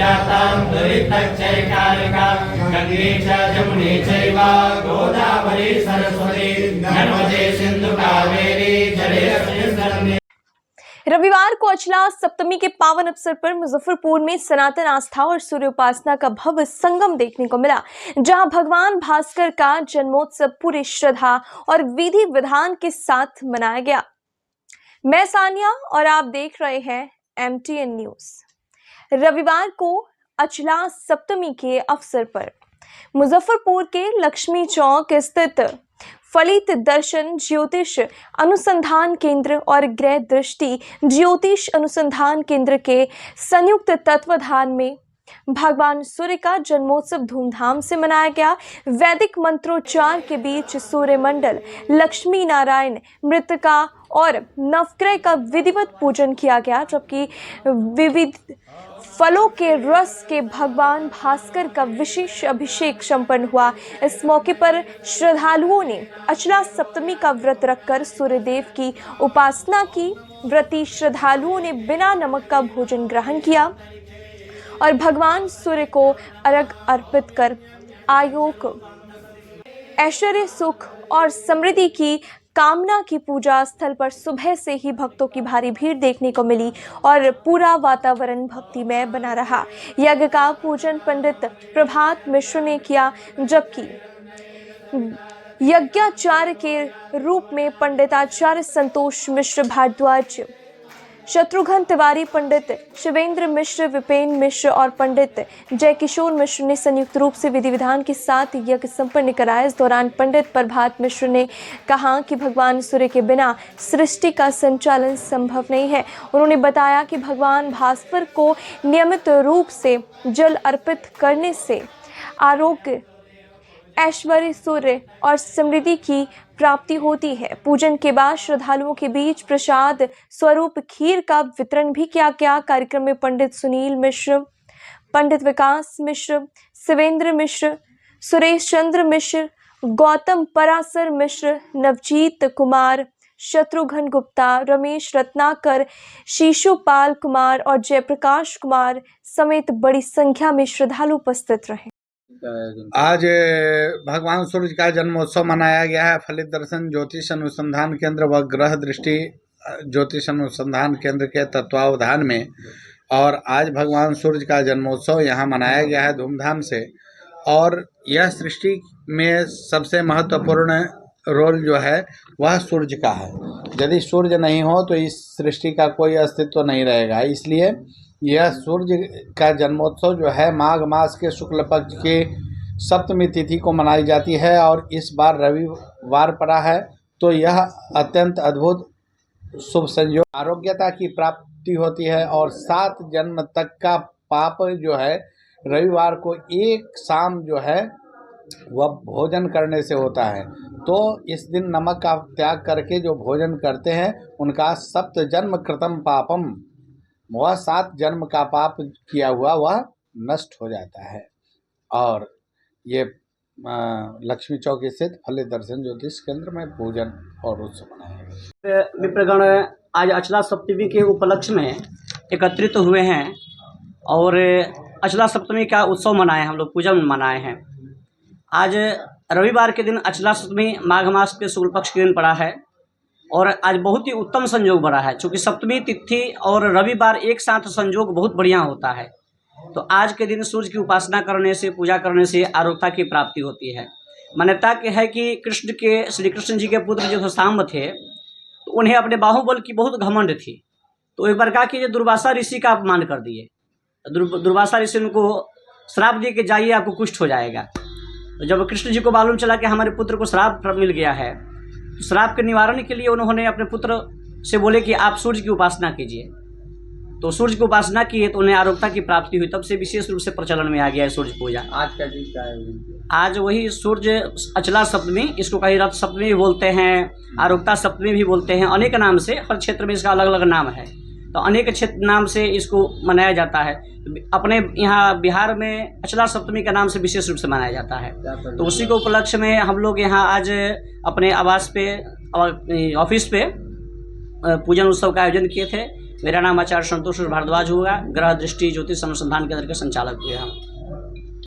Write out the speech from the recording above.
सुजातां दुरितक्षयकारिका गंगे च जमुने चैव गोदावरी सरस्वती नर्मदे सिंधु कावेरी जलेस्मिन्। रविवार को अचला सप्तमी के पावन अवसर पर मुजफ्फरपुर में सनातन आस्था और सूर्य उपासना का भव्य संगम देखने को मिला, जहां भगवान भास्कर का जन्मोत्सव पूरी श्रद्धा और विधि विधान के साथ मनाया गया। मैं सानिया और आप देख रहे हैं MTN न्यूज। रविवार को अचला सप्तमी के अवसर पर मुजफ्फरपुर के लक्ष्मी चौक स्थित फलित दर्शन ज्योतिष अनुसंधान केंद्र और ग्रह दृष्टि ज्योतिष अनुसंधान केंद्र के संयुक्त तत्वाधान में भगवान सूर्य का जन्मोत्सव धूमधाम से मनाया गया। वैदिक मंत्रोच्चार के बीच सूर्य मंडल, लक्ष्मी नारायण, मृतिका और नवग्रह का विधिवत पूजन किया गया, जबकि विविध फलों के रस के भगवान भास्कर का विशेष अभिषेक संपन्न हुआ। इस मौके पर श्रद्धालुओं ने अचला सप्तमी का व्रत रखकर सूर्यदेव की उपासना की। व्रती श्रद्धालुओं ने बिना नमक का भोजन ग्रहण किया और भगवान सूर्य को अर्घ अर्पित कर आयोग, ऐश्वर्य, सुख और समृद्धि की कामना की पूजा स्थल पर सुबह से ही भक्तों की भारी भीड़ देखने को मिली और पूरा वातावरण भक्तिमय बना रहा। यज्ञ का पूजन पंडित प्रभात मिश्र ने किया, जबकि यज्ञाचार्य के रूप में पंडिताचार्य संतोष मिश्र भारद्वाज, शत्रुघ्न तिवारी, पंडित शिवेंद्र मिश्र, विपेन मिश्र और पंडित जयकिशोर मिश्र ने संयुक्त रूप से विधि विधान के साथ यज्ञ संपन्न कराया। इस दौरान पंडित प्रभात मिश्र ने कहा कि भगवान सूर्य के बिना सृष्टि का संचालन संभव नहीं है। उन्होंने बताया कि भगवान भास्कर को नियमित रूप से जल अर्पित करने से आरोग्य, ऐश्वर्य, सूर्य और समृद्धि की प्राप्ति होती है। पूजन के बाद श्रद्धालुओं के बीच प्रसाद स्वरूप खीर का वितरण भी किया गया। कार्यक्रम में पंडित सुनील मिश्र, पंडित विकास मिश्र, शिवेंद्र मिश्र, सुरेश चंद्र मिश्र, गौतम परासर मिश्र, नवजीत कुमार, शत्रुघ्न गुप्ता, रमेश रत्नाकर, शिशुपाल कुमार और जयप्रकाश कुमार समेत बड़ी संख्या में श्रद्धालु उपस्थित रहे। आज भगवान सूर्य का जन्मोत्सव मनाया गया है। फलित दर्शन ज्योतिष अनुसंधान केंद्र व ग्रह दृष्टि ज्योतिष अनुसंधान केंद्र के तत्वावधान में, और आज भगवान सूर्य का जन्मोत्सव यहाँ मनाया गया है धूमधाम से। और यह सृष्टि में सबसे महत्वपूर्ण रोल जो है वह सूर्य का है। यदि सूर्य नहीं हो तो इस सृष्टि का कोई अस्तित्व नहीं रहेगा। इसलिए यह सूर्य का जन्मोत्सव जो है माघ मास के शुक्ल पक्ष की सप्तमी तिथि को मनाई जाती है और इस बार रविवार पड़ा है, तो यह अत्यंत अद्भुत शुभ संयोग, आरोग्यता की प्राप्ति होती है और 7 जन्म तक का पाप जो है रविवार को एक शाम जो है वह भोजन करने से होता है। तो इस दिन नमक का त्याग करके जो भोजन करते हैं उनका 7 जन्म कृतम पापम, वह 7 जन्म का पाप किया हुआ वह नष्ट हो जाता है। और ये लक्ष्मी चौक स्थित फलित दर्शन ज्योतिष केंद्र में पूजन और उत्सव मनाया। विप्रगण आज अचला सप्तमी के उपलक्ष्य में एकत्रित हुए हैं और अचला सप्तमी का उत्सव मनाए, हम लोग पूजन मनाए हैं। आज रविवार के दिन अचला सप्तमी माघ मास के शुक्ल पक्ष के दिन पड़ा है और आज बहुत ही उत्तम संयोग बना है, क्योंकि सप्तमी तिथि और रविवार एक साथ संयोग बहुत बढ़िया होता है। तो आज के दिन सूर्य की उपासना करने से, पूजा करने से आरोग्यता की प्राप्ति होती है। मान्यता है कि श्री कृष्ण जी के पुत्र जो सांब थे, तो उन्हें अपने बाहुबल की बहुत घमंड थी। तो एक बार कहा कि दुर्वासा ऋषि का अपमान कर दिए। दुर्वासा ऋषि उनको श्राप दिए कि जाइए आपको कुष्ठ हो जाएगा। तो जब कृष्ण जी को मालूम चला कि हमारे पुत्र को श्राप मिल गया है, तो श्राप के निवारण के लिए उन्होंने अपने पुत्र से बोले कि आप सूर्य की उपासना कीजिए। तो सूर्य की उपासना की तो उन्हें आरोग्यता की प्राप्ति हुई। तब से विशेष रूप से प्रचलन में आ गया है सूर्य पूजा। आज का दिन क्या है? आज वही सूर्य अचला सप्तमी, इसको कहीं रथ सप्तमी भी बोलते हैं, आरोग्यता सप्तमी भी बोलते हैं, अनेक नाम से, हर क्षेत्र में इसका अलग अलग नाम है। तो अनेक क्षेत्र नाम से इसको मनाया जाता है। अपने यहाँ बिहार में अचला सप्तमी के नाम से विशेष रूप से मनाया जाता है। तो उसी के उपलक्ष्य में हम लोग यहाँ आज अपने आवास पे, ऑफिस पे पूजन उत्सव का आयोजन किए थे। मेरा नाम आचार्य संतोष भारद्वाज हुआ, ग्रह दृष्टि ज्योतिष अनुसंधान केंद्र के संचालक हुए हम।